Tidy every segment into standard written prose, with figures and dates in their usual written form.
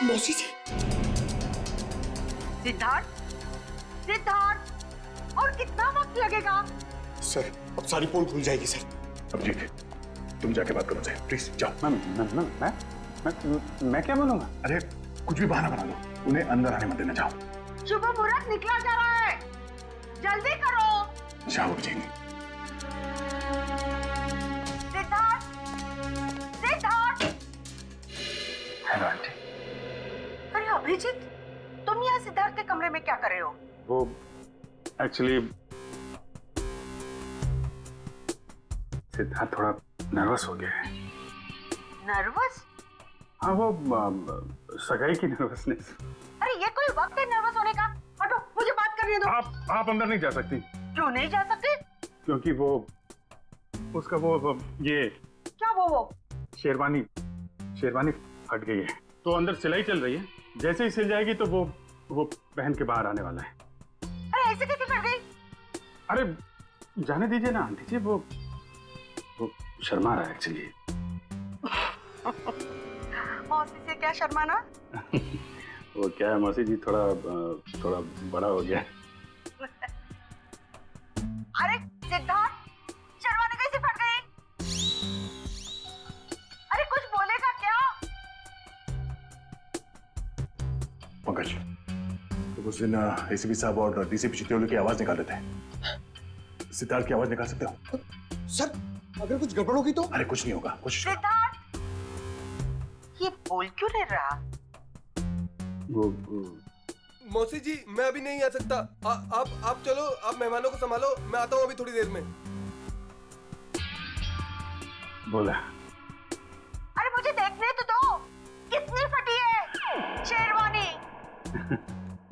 मौसी जी। सिद्धार्थ, सिद्धार्थ, और कितना वक्त लगेगा? सर अब सारी पोल खुल जाएगी सर। अभिजीत, तुम जाके बात करो सर, प्लीज जाओ। मैं क्या बोलूंगा? अरे कुछ भी बहाना बना लो, उन्हें अंदर आने मत देना। जाओ। शुभ मुहूर्त निकला जा रहा है, जल्दी करो। जाओ अभिजीत। सिद्धार्थ, सिद्धार्थ। Hello aunty. अरे अभिजीत, तुम यहाँ सिद्धार्थ के कमरे में क्या कर रहे हो? वो एक्चुअली सिद्धार्थ थोड़ा नर्वस हो गया है। नर्वस? हाँ, वो सगाई की नर्वसनेस। अरे ये कोई वक्त है नर्वस होने का? हटो, मुझे बात करने दो। आप अंदर नहीं जा सकती। क्यों नहीं जा सकते? क्योंकि वो उसका वो ये क्या वो? शेरवानी फट गई है, तो अंदर सिलाई चल रही है। जैसे ही सिल जाएगी तो वो पहन के बाहर आने वाला है। अरे ऐसे कैसे फट गई? अरे जाने दीजिए ना आंटी जी, वो शर्मा रहा है एक्चुअली। मौसी से क्या शर्माना? वो क्या है मौसी जी, थोड़ा बड़ा हो गया। अरे सिद्धार्थ, शर्माने कैसे फट गई? अरे कुछ बोलेगा क्या? पंकज, तो उस दिन एसीपी साहब और डीसीपी चित्रोली की आवाज निकाल रहे थे। सिद्धार्थ की आवाज निकाल सकते हो? सर अगर कुछ गड़बड़ होगी तो? अरे कुछ नहीं होगा, कोशिश करो। सिद्धार्थ, ये बोल क्यों नहीं रहा? वो मौसी जी, मैं अभी नहीं आ सकता। आप चलो, आप मेहमानों को संभालो, मैं आता हूँ अभी थोड़ी देर में। बोला। अरे मुझे देखने तो दो, कितनी फटी है शेरवानी।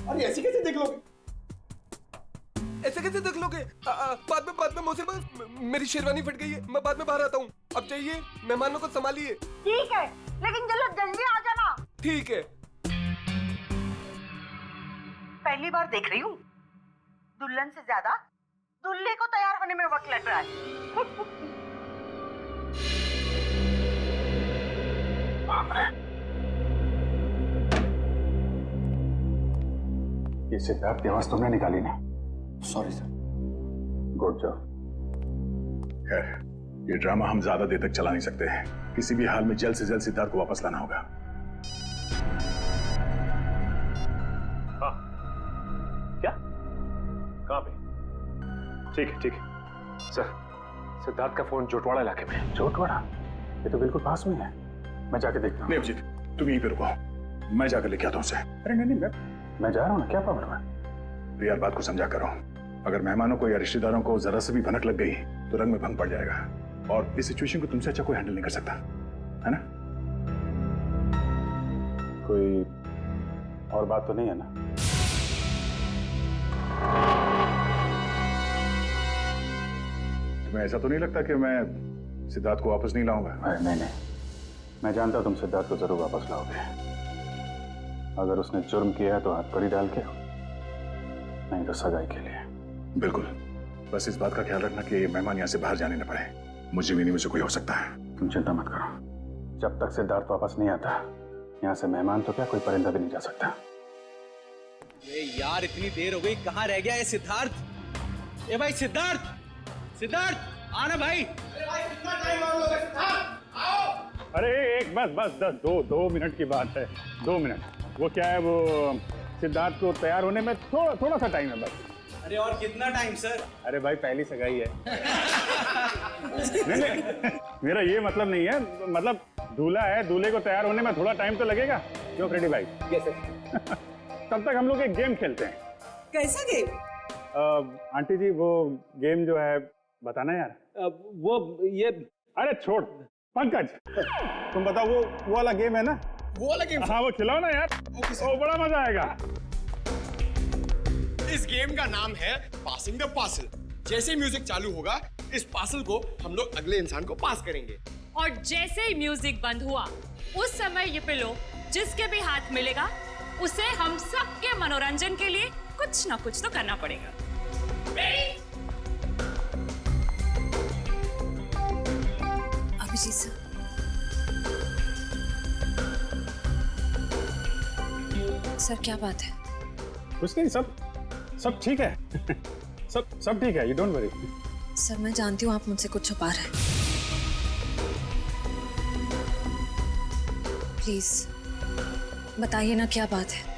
अरे ऐसे कैसे देख लोगे? ऐसे कैसे देख लोगे? बाद में मौसी, मेरी शेरवानी फट गई है, मैं बाद में बाहर आता हूँ। अब चाहिए, मेहमानों को संभालिए। ठीक है, लेकिन चलो जल्दी आ जाना। ठीक है। पहली बार देख रही हूँ, दुल्हन से ज्यादा दूल्हे को तैयार होने में वक्त लग रहा है। ये सिद्धार्थ की आवाज तुमने निकाली ना? Sorry sir. Good job. खैर, ये ड्रामा हम ज्यादा देर तक चला नहीं सकते हैं। किसी भी हाल में जल्द से जल्द सिद्धार्थ को वापस लाना होगा। हाँ। क्या? कहाँ पे? ठीक है सर। सिद्धार्थ का फोन जोटवाड़ा इलाके में। जोटवाड़ा? ये तो बिल्कुल पास में है। मैं जाके देखता हूँ। नहीं अभिजीत, तुम यहीं पे रुको, मैं जाकर लेके आता हूँ उसे। अरे नहीं, मैं जा रहा हूँ ना, क्या प्रॉब्लम है? तो यार बात को समझा करो। अगर मेहमानों को या रिश्तेदारों को जरा से भी भनक लग गई तो रंग में भंग पड़ जाएगा, और इस सिचुएशन को तुमसे अच्छा कोई हैंडल नहीं कर सकता, है ना? कोई और बात तो नहीं है ना? तुम्हें ऐसा तो नहीं लगता कि मैं सिद्धार्थ को वापस नहीं लाऊंगा? अरे नहीं, मैं जानता हूं तुम सिद्धार्थ को जरूर वापस लाओगे। अगर उसने जुर्म किया है तो हाथ कड़ी डाल के, नहीं तो सगाई के लिए। बिल्कुल, बस इस बात का ख्याल रखना कि मेहमान यहाँ से बाहर जाने न पाए। मुझे भी नहीं, मुझे कोई हो सकता है। तुम चिंता मत करो, जब तक सिद्धार्थ वापस नहीं आता यहाँ से मेहमान तो क्या, कोई परिंदा भी नहीं जा सकता। ये यार इतनी देर हो गई, कहाँ रह गया ये सिद्धार्थ? ए भाई सिद्धार्थ आना भाई। अरे भाई कितना टाइम और लोगे? सिद्धार्थ आओ। अरे एक बस 2 मिनट की बात है। 2 मिनट। वो क्या है, वो सिद्धार्थ को तैयार होने में थोड़ा सा टाइम है बस। अरे और कितना टाइम सर? अरे भाई पहली सगाई है। नहीं, मेरा ये मतलब नहीं है, मतलब दूल्हा है, दूल्हे को तैयार होने में थोड़ा टाइम तो लगेगा। क्यों फ्रेडी भाई? Yes sir. तब तक हम लोग एक गेम खेलते हैं। कैसा गेम? आंटी जी वो गेम जो है बताना यार। वो ये अरे छोड़ पंकज, तुम बताओ वो वाला गेम है ना? वो वाला गेम? हाँ वो खिलाओ ना यार। वो बड़ा मजा आएगा। इस गेम का नाम है पासिंग द पार्सल। जैसे ही म्यूजिक चालू होगा, इस पार्सल को हम लोग अगले इंसान को पास करेंगे। और जैसे ही म्यूजिक बंद हुआ, उस समय ये पिलो जिसके भी हाथ मिलेगा, उसे हम सबके मनोरंजन के लिए कुछ ना कुछ तो करना पड़ेगा। अभिजीत सर, सर क्या बात है? कुछ नहीं, सब सब ठीक है। सब ठीक है, यू डोंट वरी। सर मैं जानती हूँ आप मुझसे कुछ छुपा रहे हैं। प्लीज बताइए ना क्या बात है।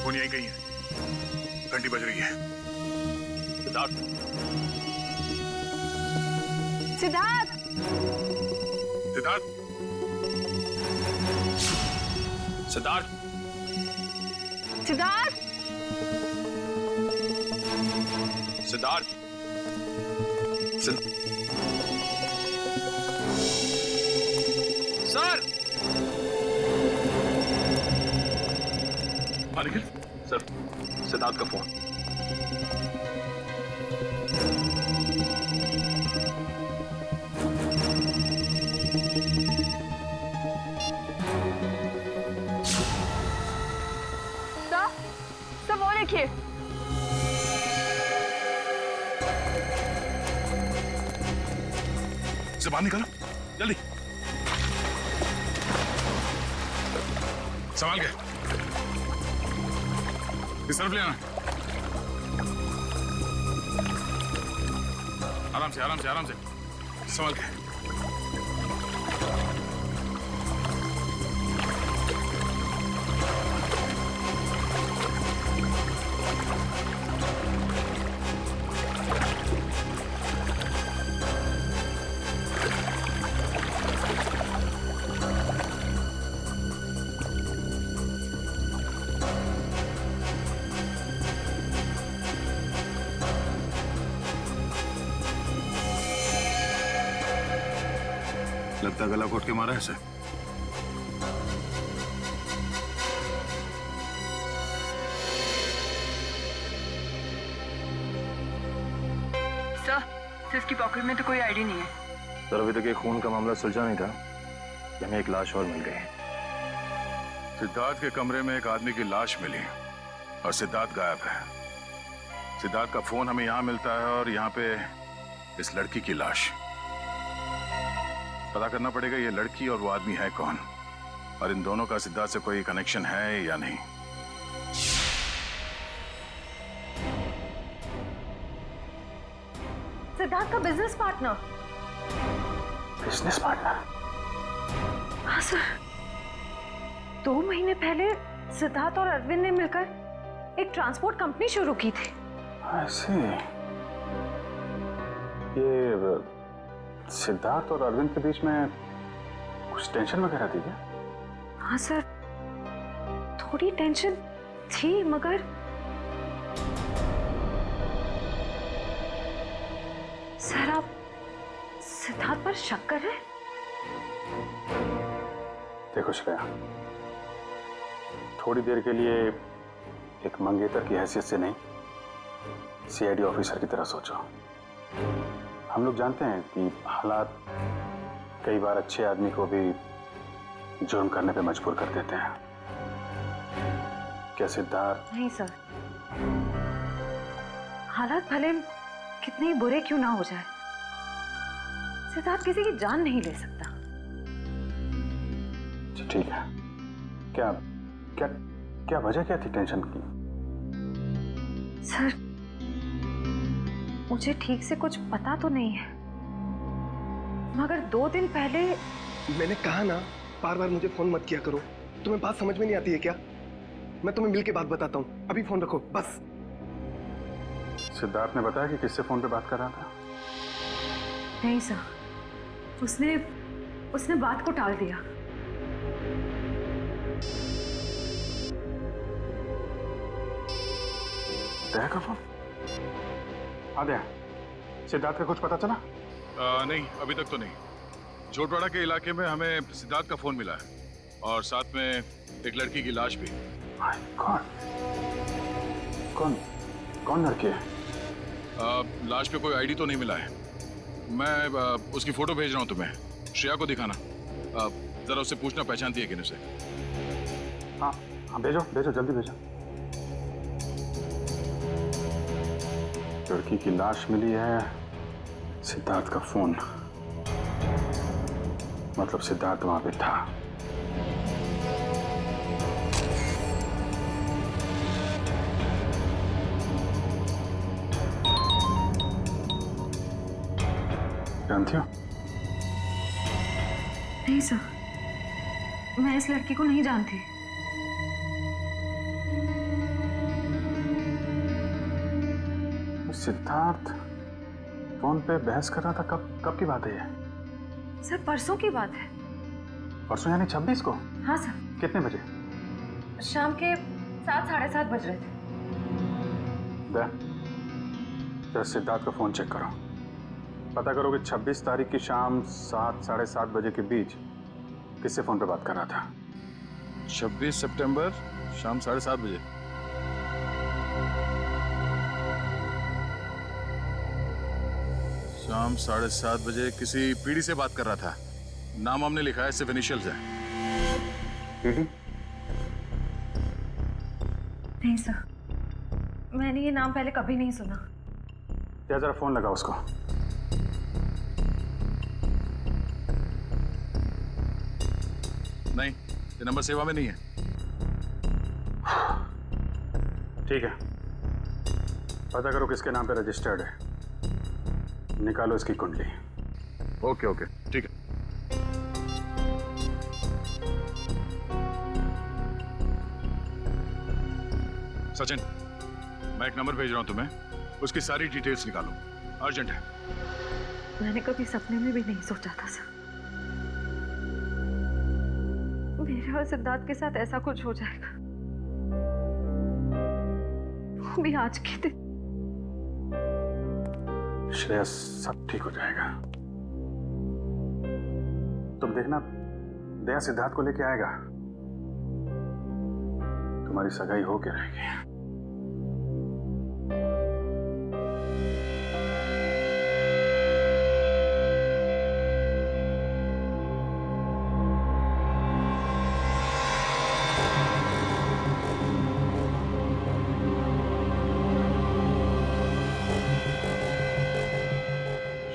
फोन यहीं कहीं है, घंटी बज रही है। सिद्धार्थ, सिद्धार्थ, सिद्धार्थ, सिद्धार्थ, सिद्धार्थ, सिद्धार्थ, सर, निखिल सर, सिद्धार्थ का फोन। सर वो देखिए। से बाहर निकालो जल्दी, संभाल के इस तरफ ले आना। आराम से आराम से आराम से, संभाल के। लगता गला घोट के मारा है सर। सर इसकी पॉकेट में तो कोई आईडी नहीं है। सर अभी तक ये खून का मामला सुलझा नहीं था कि हमें एक लाश और मिल गई। सिद्धार्थ के कमरे में एक आदमी की लाश मिली और सिद्धार्थ गायब है। सिद्धार्थ का फोन हमें यहाँ मिलता है और यहाँ पे इस लड़की की लाश। पता करना पड़ेगा ये लड़की और वो आदमी है कौन, और इन दोनों का सिद्धार्थ से कोई कनेक्शन है या नहीं। सिद्धार्थ का बिजनेस पार्टनर। Business partner? हाँ सर, 2 महीने पहले सिद्धार्थ और अरविंद ने मिलकर एक ट्रांसपोर्ट कंपनी शुरू की थी। ऐसे ये सिद्धार्थ और अरविंद के बीच में कुछ टेंशन वगैरह थी क्या? हाँ सर, थोड़ी टेंशन थी, मगर सर आप सिद्धार्थ पर शक कर रहे हैं? देखो श्रेया, थोड़ी देर के लिए एक मंगेतर की हैसियत से नहीं, सीआईडी ऑफिसर की तरह सोचो। हम लोग जानते हैं कि हालात कई बार अच्छे आदमी को भी जुर्म करने पे मजबूर कर देते हैं। क्या सिद्धार्थ? नहीं सर, हालात भले कितने ही बुरे क्यों ना हो जाए, सिद्धार्थ किसी की जान नहीं ले सकता। ठीक है, क्या क्या क्या वजह क्या थी टेंशन की? सर मुझे ठीक से कुछ पता तो नहीं है, मगर 2 दिन पहले। मैंने कहा ना, बार बार मुझे फोन मत किया करो। तुम्हें बात समझ में नहीं आती है क्या? मैं तुम्हें मिल के बात बताता हूँ, अभी फोन रखो बस। सिद्धार्थ ने बताया कि किससे फोन पे बात कर रहा था? नहीं सर, उसने बात को टाल दिया। दया का फोन? आद्या, सिद्धार्थ का कुछ पता चला? नहीं, अभी तक तो नहीं। जोटवाड़ा के इलाके में हमें सिद्धार्थ का फोन मिला है और साथ में एक लड़की की लाश भी। कौन कौन कौन लड़की है? लाश पे कोई आईडी तो नहीं मिला है। मैं उसकी फोटो भेज रहा हूँ तुम्हें, श्रेया को दिखाना। जरा उससे पूछना पहचानती है कि नहीं उसे। हाँ हाँ, भेजो भेजो, जल्दी भेजो। लड़की की लाश मिली है, सिद्धार्थ का फोन, मतलब सिद्धार्थ वहां पे था। जानती हो? नहीं सर, मैं इस लड़की को नहीं जानती। सिद्धार्थ फोन पे बहस कर रहा था, कब की बात है ये? सर परसों की बात है। परसों यानी 26 को? हाँ सर। कितने बजे? शाम के 7, 7:30 बज रहे थे। जरा सिद्धार्थ का फोन चेक करो, पता करो कि 26 तारीख की शाम 7, 7:30 बजे के बीच किससे फोन पे बात कर रहा था। 26 सितंबर शाम 7:30 बजे। शाम 7:30 बजे किसी पीढ़ी से बात कर रहा था। नाम हमने लिखा है, सिर्फ इनिशियल्स है। पीढ़ी? नहीं सर, मैंने ये नाम पहले कभी नहीं सुना। क्या जरा फोन लगा उसको। नहीं, ये नंबर सेवा में नहीं है। ठीक है, पता करो किसके नाम पे रजिस्टर्ड है, निकालो इसकी कुंडली। ओके ओके, ठीक है। सचिन, मैं एक नंबर भेज रहा हूं तुम्हें, उसकी सारी डिटेल्स निकालो, अर्जेंट है। मैंने कभी सपने में भी नहीं सोचा था सर, मेरे और सिद्धार्थ के साथ ऐसा कुछ हो जाएगा। वो भी आज के दिन। श्रेया, सब ठीक हो जाएगा। तुम देखना, दया सिद्धार्थ को लेके आएगा, तुम्हारी सगाई हो के रहेगी।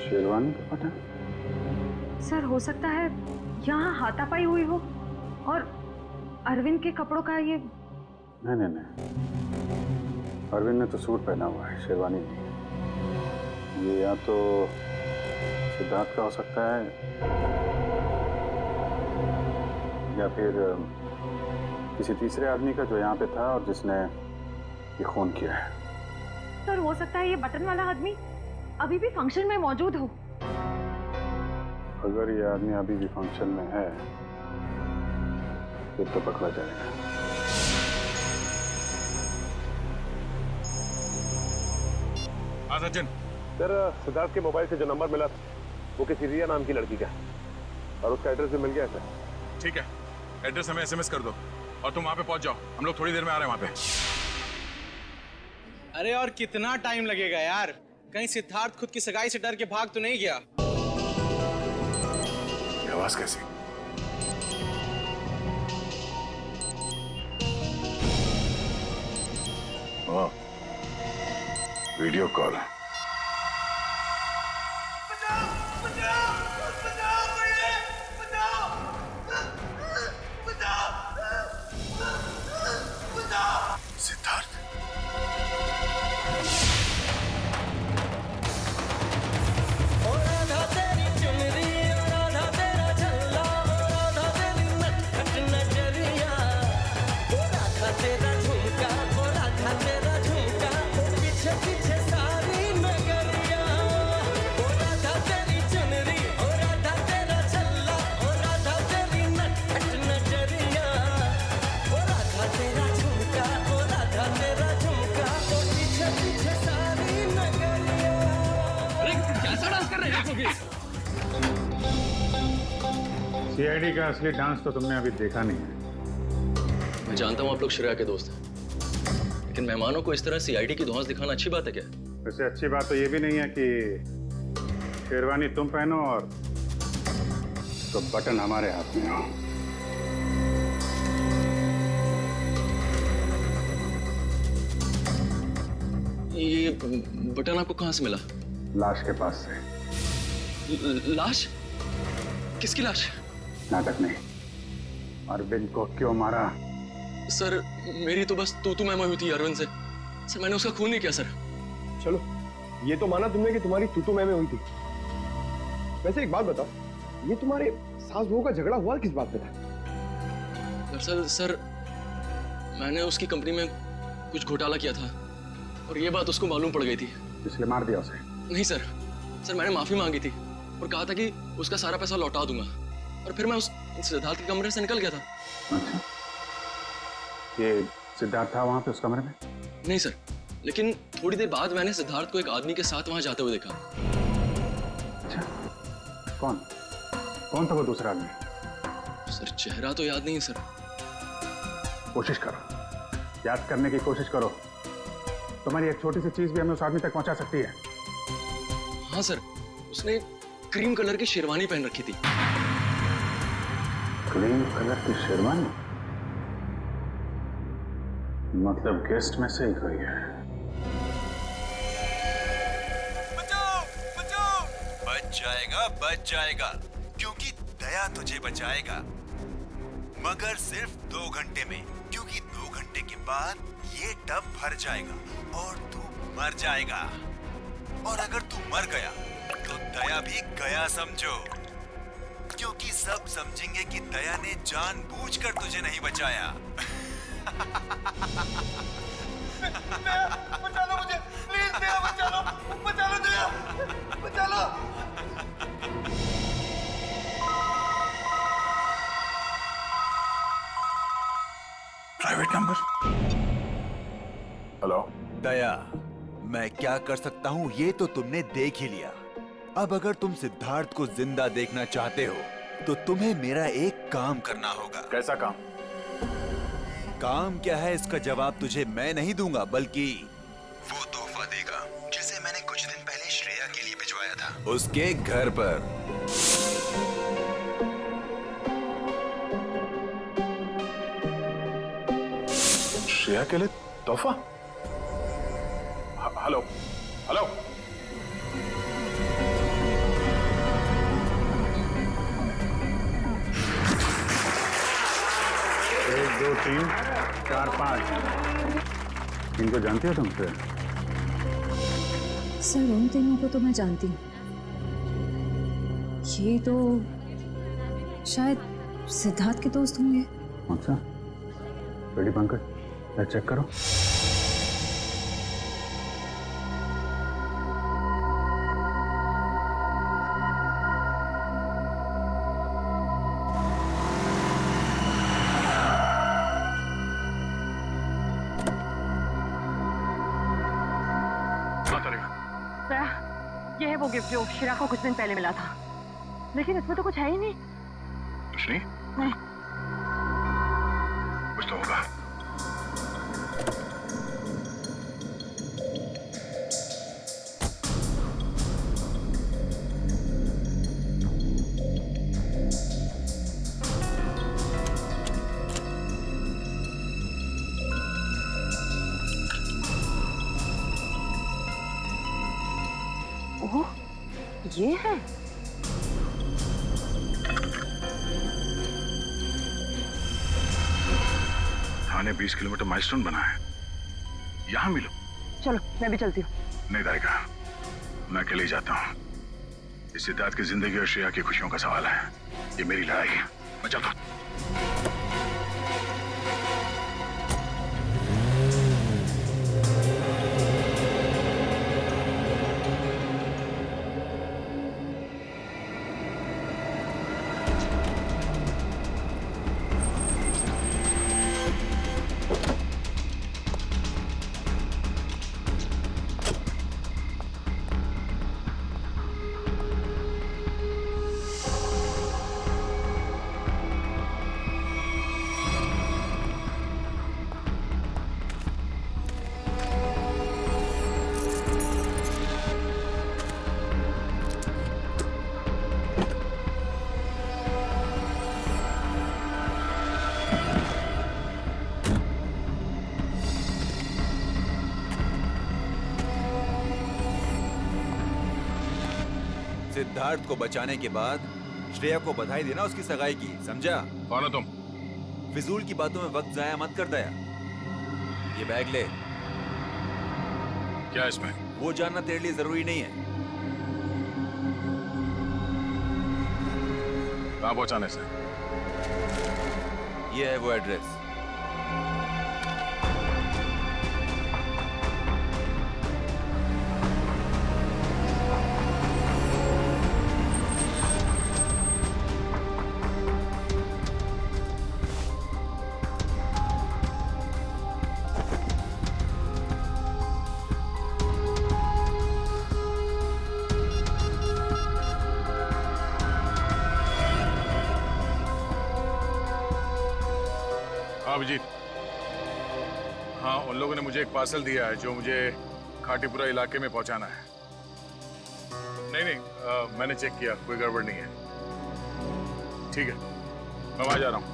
शेरवानी का पता? सर हो सकता है यहाँ हाथापाई हुई हो और अरविंद के कपड़ों का ये। नहीं नहीं नहीं, अरविंद ने तो सूट पहना हुआ है, शेरवानी नहीं। ये या तो सिद्धार्थ का हो सकता है या फिर किसी तीसरे आदमी का जो यहाँ पे था और जिसने ये खून किया है। सर हो सकता है ये बटन वाला आदमी अभी भी फंक्शन में मौजूद हो। अगर ये आदमी अभी भी फंक्शन में है फिर तो पकड़ा जाएगा। हाँ सचिन। सर, सिद्धार्थ के मोबाइल से जो नंबर मिला वो किसी रिया नाम की लड़की का, और उसका एड्रेस भी मिल गया सर। ठीक है, एड्रेस हमें SMS कर दो और तुम वहां पे पहुंच जाओ, हम लोग थोड़ी देर में आ रहे हैं वहां पे। अरे और कितना टाइम लगेगा यार? कहीं सिद्धार्थ खुद की सगाई से डर के भाग तो नहीं गया? ये आवाज कैसी? ओह, वीडियो कॉल। सिद्धार्थ, CID का असली डांस तो तुमने अभी देखा नहीं है। मैं जानता हूँ आप लोग श्रेया के दोस्त हैं, लेकिन मेहमानों को इस तरह CID की धौंस दिखाना अच्छी बात है क्या? वैसे अच्छी बात तो ये भी नहीं है कि शेरवानी तुम पहनो और तो बटन हमारे हाथ में हो। ये बटन आपको कहाँ से मिला? लाश के पास से। लाश? किसकी लाश? नाटक नहीं। अरविंद को क्यों मारा? सर मेरी तो बस तू मैं हुई थी अरविंद से। सर मैंने उसका खून नहीं किया सर। चलो ये तो माना तुमने कि तुम्हारी तू मैं हुई थी। वैसे एक बात बताओ, ये तुम्हारे सास बहू का झगड़ा हुआ किस बात पे था? दरअसल सर मैंने उसकी कंपनी में कुछ घोटाला किया था और ये बात उसको मालूम पड़ गई थी। इसलिए मार दिया उसे? नहीं सर, सर मैंने माफी मांगी थी और कहा था कि उसका सारा पैसा लौटा दूंगा और फिर मैं उस सिद्धार्थ के कमरे से निकल गया था। अच्छा, ये सिद्धार्थ था वहां पे उस कमरे में? नहीं सर, लेकिन थोड़ी देर बाद मैंने सिद्धार्थ को एक आदमी के साथ वहां जाते हुए देखा। अच्छा, कौन था वो दूसरा आदमी? सर चेहरा तो याद नहीं है सर। कोशिश करो, याद करने की कोशिश करो। तुम्हारी एक छोटी सी चीज भी हमें उस आदमी तक पहुंचा सकती है। हाँ सर, उसने क्रीम कलर की शेरवानी पहन रखी थी। क्रीम कलर की शेरवानी? मतलब गेस्ट में से ही कोई है। बच जाएगा क्योंकि दया तुझे बचाएगा, मगर सिर्फ 2 घंटे में, क्योंकि 2 घंटे के बाद ये टब भर जाएगा और तू मर जाएगा। और अगर तू मर गया तो दया भी गया समझो, क्योंकि सब समझेंगे कि दया ने जानबूझकर तुझे नहीं बचाया। बचा लो मुझे, प्लीज दया, बचा लो दया, बचा लो। Private number. हेलो दया, मैं क्या कर सकता हूँ ये तो तुमने देख ही लिया। अब अगर तुम सिद्धार्थ को जिंदा देखना चाहते हो तो तुम्हें मेरा एक काम करना होगा। कैसा काम? काम क्या है इसका जवाब तुझे मैं नहीं दूंगा, बल्कि वो तोहफा देगा जिसे मैंने कुछ दिन पहले श्रेया के लिए भिजवाया था उसके घर पर। श्रेया के लिए तोहफा? Hello hello, 1 2 3 4 5। इनको जानती हो तुम? सर उन तीनों को तो मैं जानती हूँ। ये तो शायद सिद्धार्थ के दोस्त होंगे। अच्छा, रेडी पंकज, चेक करो। ये है वो गिफ्ट जो शिरा को कुछ दिन पहले मिला था, लेकिन इसमें तो कुछ है ही नहीं। कुछ नहीं? नहीं। कुछ तो होगा। ओह, ये है। थाने 20 किलोमीटर माइलस्टोन बना है, यहाँ मिलो। चलो मैं भी चलती हूँ। नहीं दायका, मैं अकेले ही जाता हूँ। इस सिद्धार्थ की जिंदगी और श्रेया की खुशियों का सवाल है। ये मेरी लड़ाई है, मैं चलता हूँ। सिद्धार्थ को बचाने के बाद श्रेया को बधाई देना उसकी सगाई की, समझा? कौन हो तुम? फिजूल की बातों में वक्त जाया मत कर दया। ये बैग ले। क्या इसमें? वो जानना तेरे लिए जरूरी नहीं है। कहाँ पहुंचाने से? ये है वो एड्रेस। हाँ अभिजीत, हाँ उन लोगों ने मुझे एक पार्सल दिया है जो मुझे खाटीपुरा इलाके में पहुंचाना है। नहीं, मैंने चेक किया, कोई गड़बड़ नहीं है। ठीक है, मैं वहां जा रहा हूँ।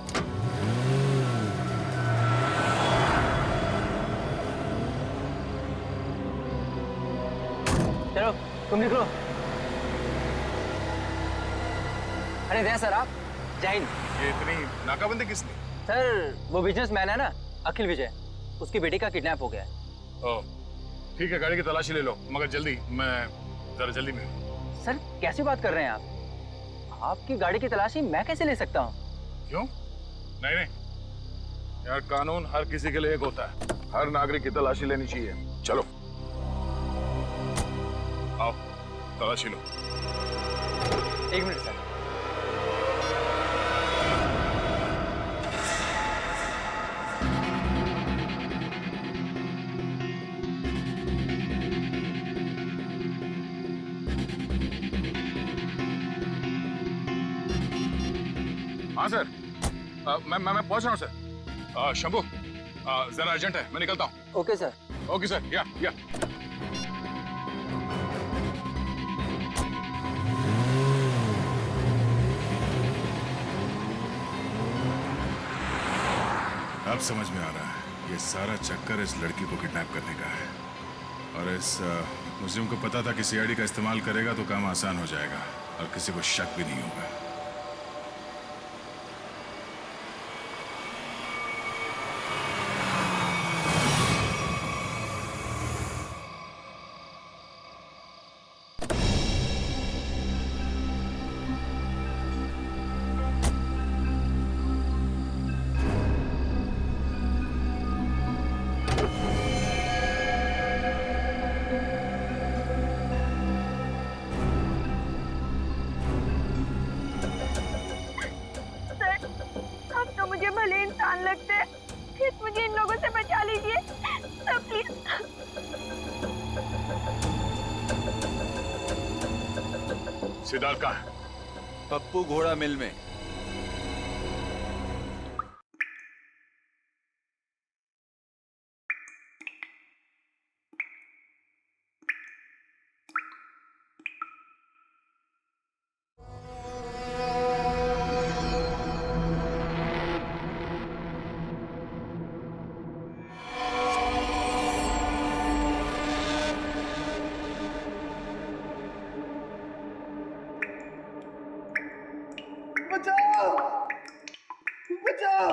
चलो तुम निकलो। अरे जय सर, आप जय हिंद। ये इतनी नाकाबंदी किसने? सर वो बिजनेसमैन है ना, अखिल विजय, उसकी बेटी का किडनैप हो गया है। ओह, ठीक है, गाड़ी की तलाशी ले लो, मगर जल्दी, मैं जरा जल्दी में हूँ। सर कैसी बात कर रहे हैं आप? आपकी गाड़ी की तलाशी मैं कैसे ले सकता हूँ? क्यों? नहीं यार, कानून हर किसी के लिए एक होता है, हर नागरिक की तलाशी लेनी चाहिए। चलो आओ, तलाशी लो। एक मिनट सर। हाँ सर, मैं पहुंच रहा हूँ सर। शंभू, जरा अर्जेंट है, मैं निकलता हूँ। Okay sir. ओके सर, या। अब समझ में आ रहा है, ये सारा चक्कर इस लड़की को किडनैप करने का है। और इस मुझे उनको पता था कि सीआईडी का इस्तेमाल करेगा तो काम आसान हो जाएगा और किसी को शक भी नहीं होगा। मुझे इन लोगों से बचा लीजिए सर, प्लीज। सिद्धार्थ कहाँ है? पप्पू घोड़ा मिल में। बचाओ! बचाओ!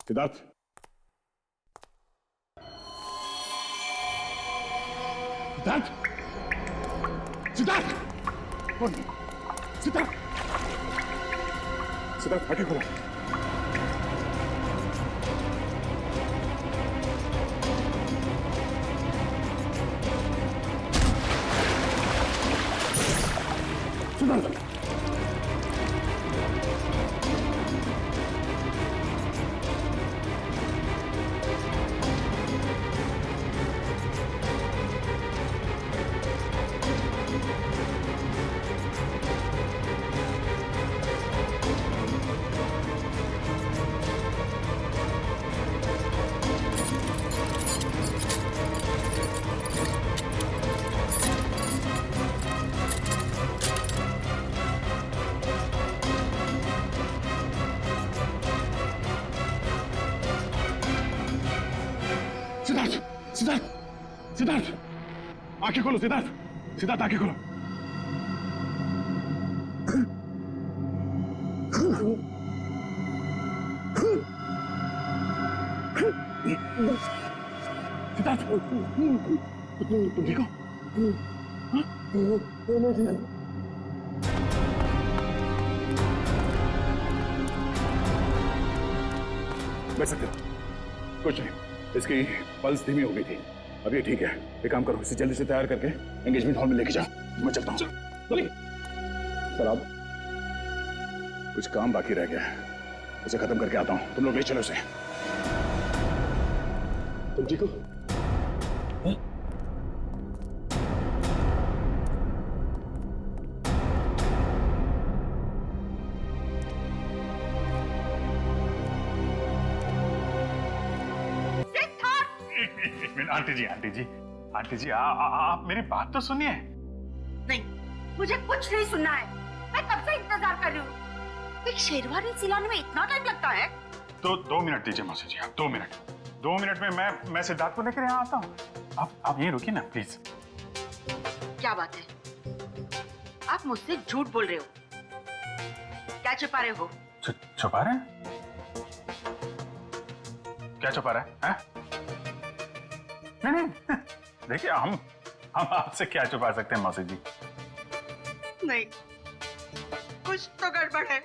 सिद्धार्थ, सिद्धार्थ, सिद्धार्थ, कौन? सिद्धार्थ, सिद्धार्थ फाटी खोला। सिद्धार्थ, सिद्धार्थ, आंखें खोलो सिद्धार्थ, सिद्धार्थ आंखें खोलो। सिद्धार्थ, तुम ठीक हो? बैठ सकते हो? कुछ नहीं, इसकी पल्स धीमी हो गई थी। अब ये ठीक है। एक काम करो, इसे जल्दी से तैयार करके एंगेजमेंट हॉल में लेके जाओ। मैं चलता हूँ। सर आप, कुछ काम बाकी रह गया है, उसे खत्म करके आता हूँ। तुम लोग ले चलो उसे। तुम ठीक हो? एक मिनट आंटी जी, आंटी जी आप मेरी बात तो सुनिए। नहीं, मुझे कुछ नहीं सुनना है। मैं कब से इंतजार कर रही हूँ। एक शेरवानी सिलाने में इतना टाइम लगता है? तो 2 मिनट दीजिए मौसी जी, आप 2 मिनट। 2 मिनट में मैं सिद्धार्थ को लेकर यहाँ आता हूँ। आप यहीं रुकिए ना प्लीज। क्या बात है? आप मुझसे झूठ बोल रहे हो। क्या छुपा रहे हो? छुपा रहे हैं? क्या छुपा रहा है? नहीं देखिए, हम आपसे क्या छुपा सकते हैं मौसी जी? नहीं, कुछ तो गड़बड़ है।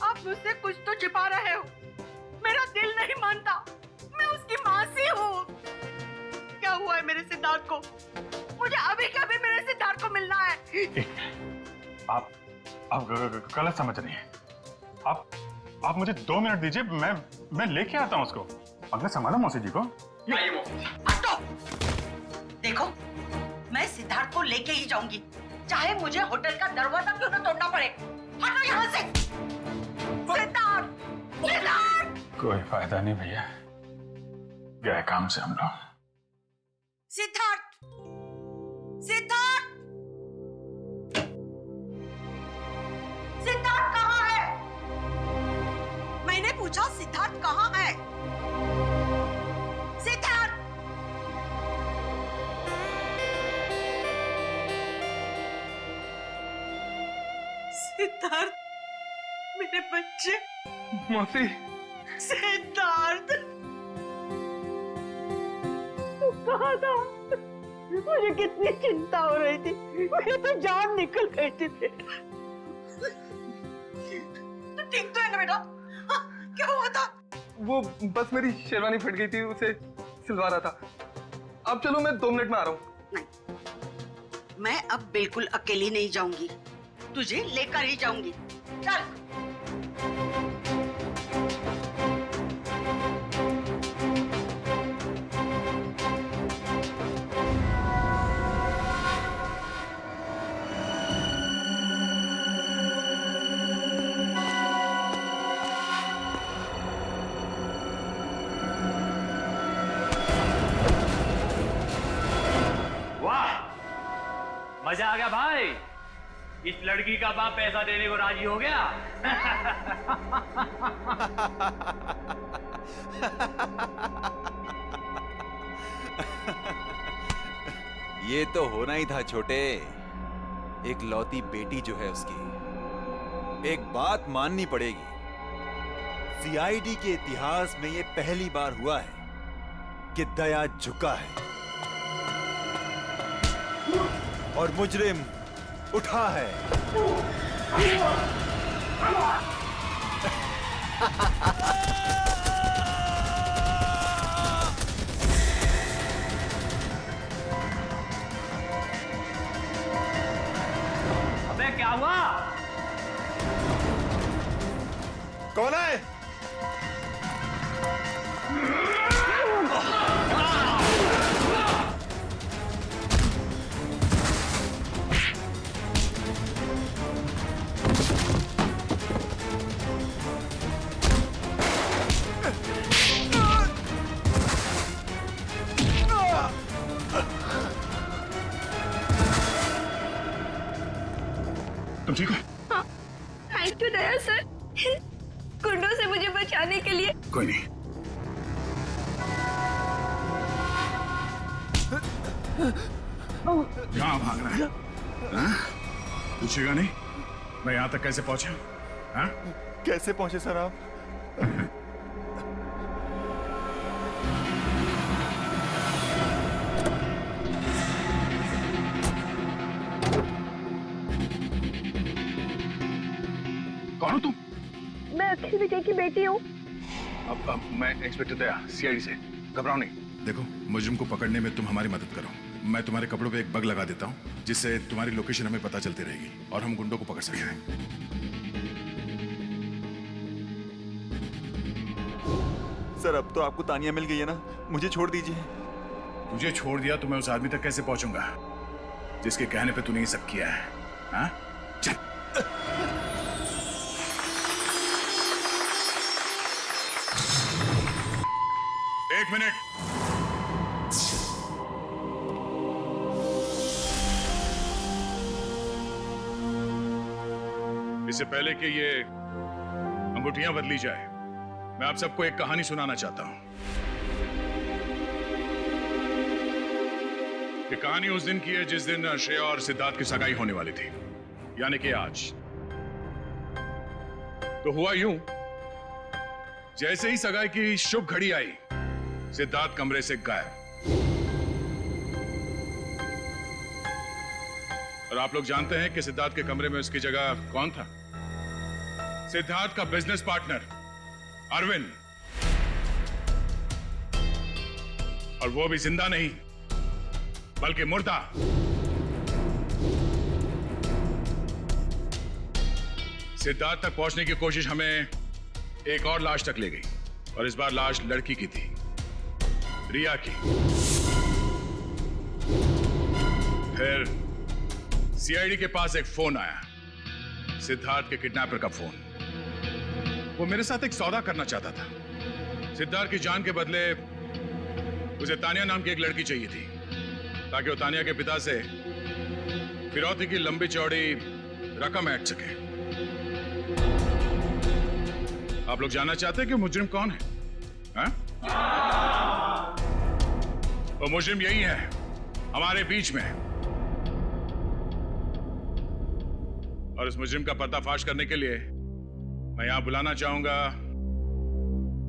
आप मुझसे कुछ तो छिपा रहे हो। मेरा दिल नहीं मानता। मैं उसकी माँ सी हूँ। क्या हुआ है मेरे सिद्धार्थ को? मुझे अभी के अभी मेरे सिद्धार्थ को मिलना है। आप गलत समझ रही हैं। आप मुझे 2 मिनट दीजिए, मैं लेके आता हूँ उसको। अगर संभालो मौसी जी को। हटो। देखो, मैं सिद्धार्थ को लेके ही जाऊंगी, चाहे मुझे होटल का दरवाजा क्यों न तोड़ना पड़े। हटो यहाँ से। सिद्धार्थ, सिद्धार्थ। कोई फायदा नहीं भैया, गए काम से हम लोग। सिद्धार्थ, सिद्धार्थ, सिद्धार्थ कहाँ है? मैंने पूछा सिद्धार्थ कहाँ है? सिद्धार्थ, सिद्धार्थ, मेरे बच्चे। मौसी। सिद्धार्थ, तू कहाँ था? मुझे कितनी चिंता हो रही थी। मेरी तो जान निकल गई थी बेटा। तू ठीक तो है ना बेटा? क्या हुआ था? वो बस मेरी शेरवानी फट गई थी, उसे सिलवा रहा था। अब चलो, मैं 2 मिनट में आ रहा हूँ। नहीं, मैं अब बिल्कुल अकेली नहीं जाऊंगी। तुझे लेकर ही जाऊंगी। चल। मजा आ गया भाई। इस लड़की का बाप पैसा देने को राजी हो गया। ये तो होना ही था छोटे। एक लौती बेटी जो है उसकी, एक बात माननी पड़ेगी, सीआईडी के इतिहास में ये पहली बार हुआ है कि दया झुका है और मुजरिम उठा है। अबे क्या हुआ? कौन है? तुम ठीक हो? हाँ, थैंक यू दया सर, गुंडों से मुझे बचाने के लिए। कोई नहीं। कहाँ भाग रहा है? हाँ? पूछेगा नहीं मैं यहाँ तक कैसे पहुंचा? हाँ? कैसे पहुंचे सर आप? कौन हो तुम? मैं अखिल विजय की बेटी हूँ। अब मैं इंस्पेक्टर दया, सीआईडी से। घबराओ नहीं। देखो, मुजरिम को पकड़ने में तुम हमारी मदद करो। मैं तुम्हारे कपड़ों पे एक बग लगा देता हूँ, जिससे तुम्हारी लोकेशन हमें पता चलती रहेगी और हम गुंडों को पकड़ सकेंगे। सर अब तो आपको तानिया मिल गई है ना, मुझे छोड़ दीजिए। तुझे छोड़ दिया तो मैं उस आदमी तक कैसे पहुंचूंगा जिसके कहने पे तूने ये सब किया है? हाँ? चल। एक मिनट। इससे पहले कि ये अंगूठियां बदली जाए, मैं आप सबको एक कहानी सुनाना चाहता हूं। ये कहानी उस दिन की है जिस दिन श्रेया और सिद्धार्थ की सगाई होने वाली थी, यानी कि आज। तो हुआ यूं, जैसे ही सगाई की शुभ घड़ी आई, सिद्धार्थ कमरे से गायब। और आप लोग जानते हैं कि सिद्धार्थ के कमरे में उसकी जगह कौन था? सिद्धार्थ का बिजनेस पार्टनर अरविंद। और वो भी जिंदा नहीं बल्कि मुर्दा। सिद्धार्थ तक पहुंचने की कोशिश हमें एक और लाश तक ले गई, और इस बार लाश लड़की की थी, रिया की। फिर सीआईडी के पास एक फोन आया, सिद्धार्थ के किडनैपर का फोन। वो मेरे साथ एक सौदा करना चाहता था। सिद्धार्थ की जान के बदले उसे तानिया नाम की एक लड़की चाहिए थी, ताकि वो तानिया के पिता से फिरौती की लंबी चौड़ी रकम ऐंठ सके। आप लोग जानना चाहते हैं कि मुजरिम कौन है? हाँ? वो मुजरिम यही है, हमारे बीच में। और इस मुजरिम का पर्दाफाश करने के लिए मैं यहां बुलाना चाहूंगा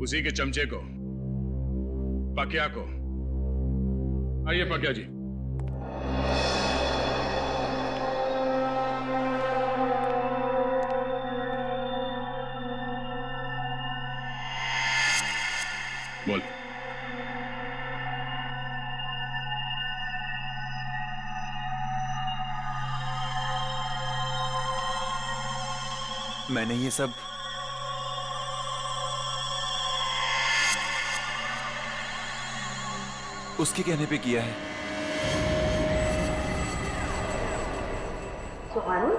उसी के चमचे को, पकिया को। आइए पकिया जी। बोल। मैंने ये सब उसके कहने पे किया है। सुहानी?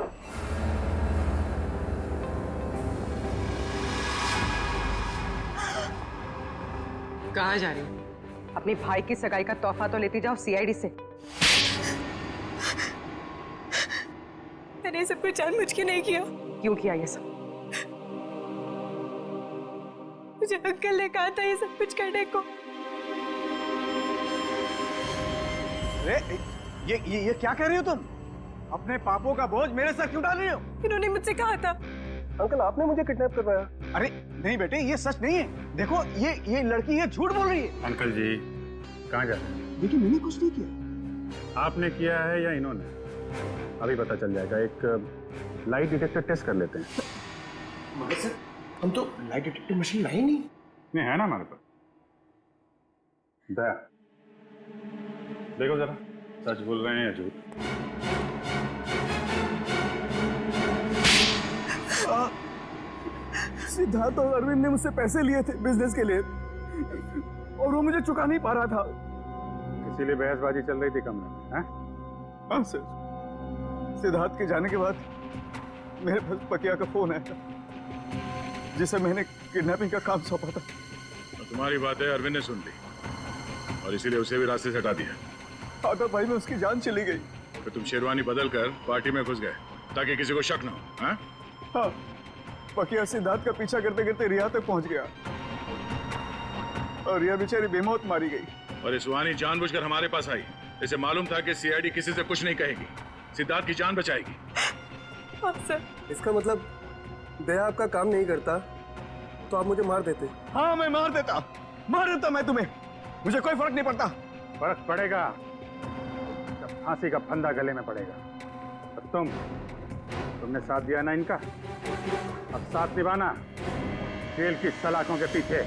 कहाँ जा रही हो? अपने भाई की सगाई का तोहफा तो लेती जाओ सीआईडी से। मैंने सब कुछ जानबूझ के नहीं किया। क्यों किया ये सब? मुझे अंकल ने कहा था ये सब कुछ करने को। ये क्या कह रही हो तुम? अपने पापों का बोझ मेरे सर क्यों डाल रही हो? इन्होंने मुझसे कहा था। अंकल आपने मुझे किडनैप करवाया। अरे नहीं बेटे, ये सच नहीं है। देखो ये लड़की ये झूठ बोल रही है। अंकल जी कहाँ जा रहे हैं? देखिए मैंने कुछ नहीं किया। आपने किया है या इन्होंने? अभी पता चल जाएगा। एक लाइट डिटेक्टर टेस्ट कर लेते हैं। मगर सर हम तो लाइट डिटेक्टर मशीन लाई नहीं। नहीं है ना हमारे पास। दया देखो जरा, सच बोल रहे हैं या झूठ? सिद्धार्थ और अरविंद ने मुझसे पैसे लिए थे बिजनेस के लिए, और वो मुझे चुका नहीं पा रहा था। इसीलिए बहसबाजी चल रही थी कमरे में? हैं? हाँ सर, सिद्धार्थ के जाने के बाद मेरे पास पकिया का फोन आया था, जिसे मैंने किडनैपिंग का काम सौंपा था। तो तुम्हारी बातें अरविंद ने सुन ली और इसीलिए उसे भी रास्ते से हटा दिया। आदर भाई में उसकी जान चली गई। तो तुम शेरवानी बदल कर पार्टी में घुस गए ताकि किसी को शक न हो। हाँ? हाँ, पकिया सिद्धार्थ का पीछा करते करते रिया तक पहुंच गया और रिया बेचारी बेमौत मारी गई। और ये सुहानी जानबूझकर हमारे पास आई इसे मालूम था कि सीआईडी किसी से कुछ नहीं कहेगी, सिद्धार्थ की जान बचाएगी। इसका मतलब दया आपका काम नहीं करता तो आप मुझे मार देते। हाँ, मैं मार देता मैं तुम्हें, मुझे कोई फर्क नहीं पड़ता। फर्क पड़ेगा जब फांसी का फंदा गले में पड़ेगा। और तुमने साथ दिया ना इनका, अब साथ निभाना जेल की सलाखों के पीछे।